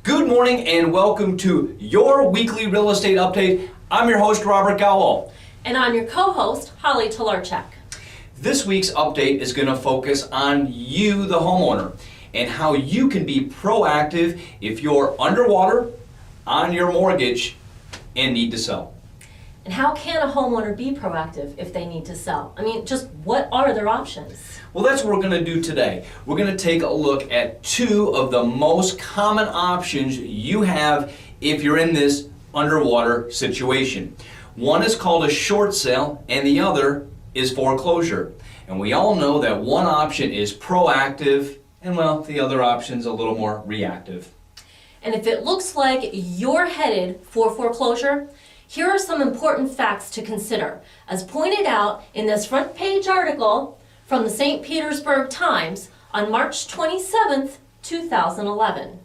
Good morning and welcome to your weekly real estate update. I'm your host, Robert Gawel. And I'm your co-host, Holly Talarchyk. This week's update is going to focus on you, the homeowner, and how you can be proactive if you're underwater on your mortgage and need to sell. And how can a homeowner be proactive if they need to sell? I mean, just what are their options? Well, that's what we're going to do today. We're going to take a look at two of the most common options you have if you're in this underwater situation. One is called a short sale and the other is foreclosure. And we all know that one option is proactive and, well, the other option's a little more reactive. And if it looks like you're headed for foreclosure, here are some important facts to consider, as pointed out in this front page article from the St. Petersburg Times on March 27th, 2011.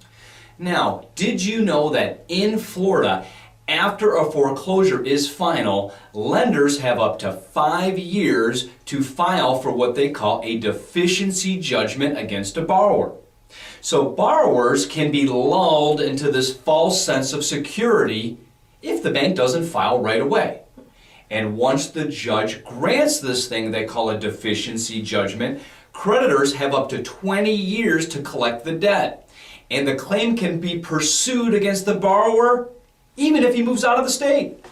Now, did you know that in Florida, after a foreclosure is final, lenders have up to 5 years to file for what they call a deficiency judgment against a borrower. So borrowers can be lulled into this false sense of security if the bank doesn't file right away. And once the judge grants this thing they call a deficiency judgment, creditors have up to 20 years to collect the debt. And the claim can be pursued against the borrower even if he moves out of the state.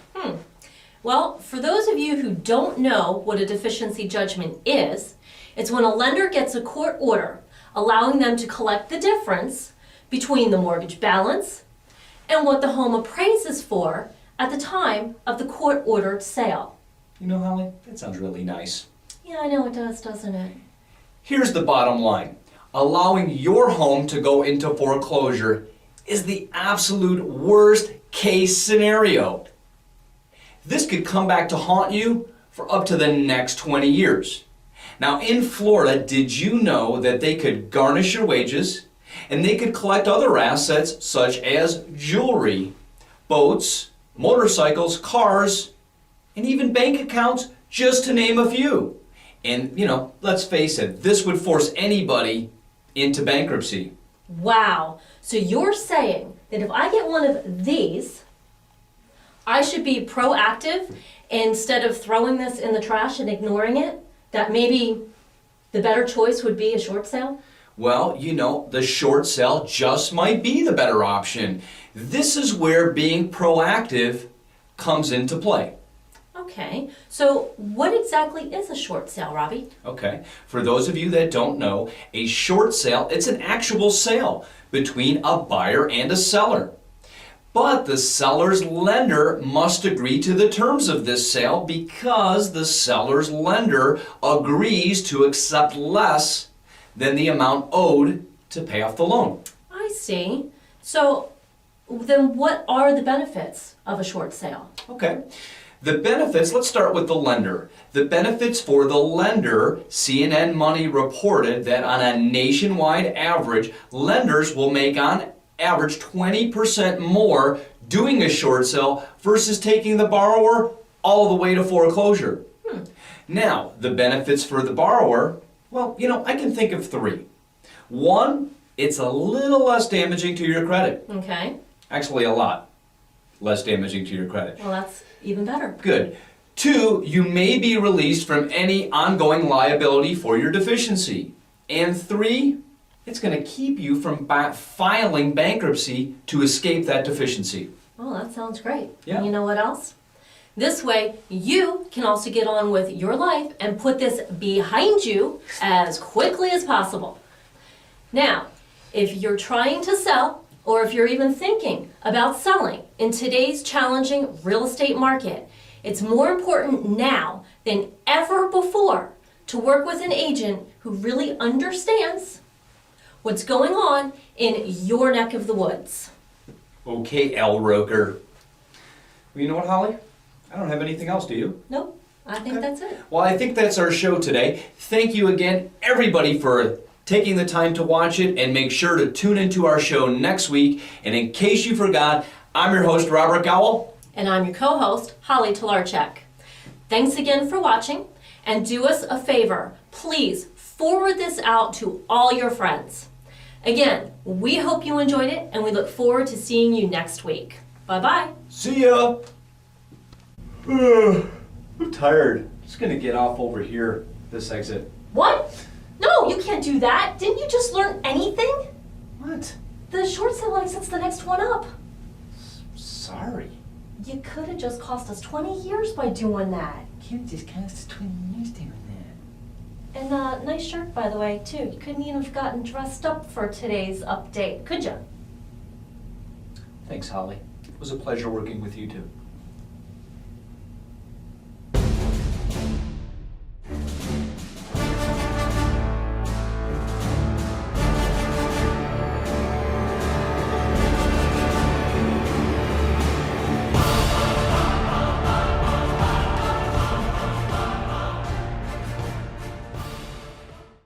Well, for those of you who don't know what a deficiency judgment is, it's when a lender gets a court order allowing them to collect the difference between the mortgage balance and what the home appraises for at the time of the court-ordered sale. You know, Holly, that sounds really nice. Yeah, I know it does, doesn't it? Here's the bottom line. Allowing your home to go into foreclosure is the absolute worst case scenario. This could come back to haunt you for up to the next 20 years. Now, in Florida, did you know that they could garnish your wages and they could collect other assets such as jewelry, boats, motorcycles, cars, and even bank accounts, just to name a few. And, you know, let's face it, this would force anybody into bankruptcy. Wow. So you're saying that if I get one of these, I should be proactive instead of throwing this in the trash and ignoring it? That maybe the better choice would be a short sale? Well, you know, the short sale just might be the better option. This is where being proactive comes into play. Okay, so what exactly is a short sale, Robbie? Okay, for those of you that don't know, a short sale, it's an actual sale between a buyer and a seller. But the seller's lender must agree to the terms of this sale because the seller's lender agrees to accept less than the amount owed to pay off the loan. I see. So then what are the benefits of a short sale? Okay. The benefits, let's start with the lender. The benefits for the lender, CNN Money reported that on a nationwide average, lenders will make on average 20% more doing a short sale versus taking the borrower all the way to foreclosure. Now, the benefits for the borrower, well, you know, I can think of three. One, it's a little less damaging to your credit. Okay. Actually, a lot less damaging to your credit. Well, that's even better. Good. Two, you may be released from any ongoing liability for your deficiency. And three, it's going to keep you from filing bankruptcy to escape that deficiency. Oh, that sounds great. Yeah. And you know what else? This way, you can also get on with your life and put this behind you as quickly as possible. Now, if you're trying to sell, or if you're even thinking about selling in today's challenging real estate market, it's more important now than ever before to work with an agent who really understands what's going on in your neck of the woods. Okay, L. Roker. Well, you know what, Holly? I don't have anything else, do you? Nope, I think that's it. Well, I think that's our show today. Thank you again, everybody, for taking the time to watch it, and make sure to tune into our show next week. And in case you forgot, I'm your host, Robert Gawel. And I'm your co-host, Holly Talarchyk. Thanks again for watching, and do us a favor. Please forward this out to all your friends. Again, we hope you enjoyed it, and we look forward to seeing you next week. Bye-bye. See ya! I'm tired. Just gonna get off over here, this exit. What? No, you can't do that. Didn't you just learn anything? What? The short sale exit's the next one up. Sorry. You could have just cost us 20 years by doing that. You just cost 20 years doing that. And nice shirt, by the way, too. You couldn't even have gotten dressed up for today's update, could you? Thanks, Holly. It was a pleasure working with you too.